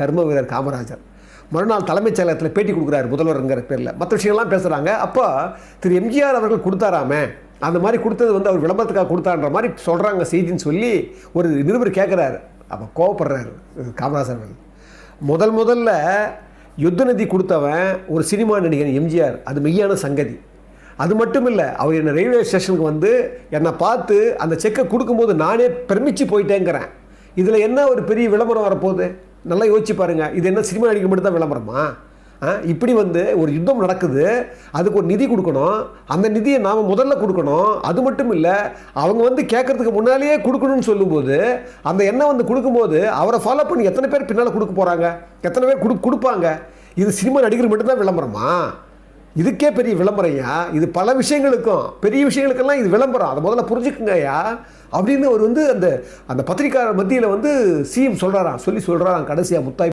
கர்ம வீரர் காமராஜர் மறுநாள் தலைமைச் செயலகத்தில் பேட்டி கொடுக்குறாரு முதல்வருங்கிற பேரில். மற்ற விஷயங்கள்லாம் பேசுகிறாங்க. அப்போ திரு எம்ஜிஆர் அவர்கள் கொடுத்தாராமே, அந்த மாதிரி கொடுத்தது வந்து அவர் விளம்பரத்துக்காக கொடுத்தான்ற மாதிரி சொல்கிறாங்க செய்தின்னு சொல்லி ஒரு நிருபர் கேட்குறாரு. அப்போ கோவப்படுறாரு காமராஜர் அவர்கள். முதல்ல யுத்த நிதி கொடுத்தவன் ஒரு சினிமா நடிகன் எம்ஜிஆர், அது மெய்யான சங்கதி. அது மட்டும் இல்லை, அவர் என்னை ரயில்வே ஸ்டேஷனுக்கு வந்து என்னை பார்த்து அந்த செக்கை கொடுக்கும்போது நானே பிரமிச்சு போயிட்டேங்கிறேன். இதில் என்ன ஒரு பெரிய விளம்பரம் வரப்போகுது? நல்லா யோசிச்சு பாருங்கள். இது என்ன சினிமா நடிக்க மட்டும் தான் விளம்பரமா? இப்படி வந்து ஒரு யுத்தம் நடக்குது, அதுக்கு ஒரு நிதி கொடுக்கணும், அந்த நிதியை நாம் முதல்ல கொடுக்கணும். அது மட்டும் இல்லை, அவங்க வந்து கேட்கறதுக்கு முன்னாலேயே கொடுக்கணும்னு சொல்லும்போது அந்த எண்ணெய் வந்து கொடுக்கும்போது அவரை ஃபாலோ பண்ணி எத்தனை பேர் பின்னால் கொடுக்க போகிறாங்க, எத்தனை பேர் கொடுப்பாங்க? இது சினிமா நடிகர் மட்டும்தான் விளம்பரமா? இதுக்கே பெரிய விளம்பரம்யா. இது பல விஷயங்களுக்கும், பெரிய விஷயங்களுக்கெல்லாம் இது விளம்பரம். அதை முதல்ல புரிஞ்சுக்குங்கய்யா அப்படின்னு அவர் வந்து அந்த பத்திரிக்கையாளர் மத்தியில் வந்து சிஎம் சொல்கிறாராம், சொல்கிறாராம் கடைசியாக முத்தாய்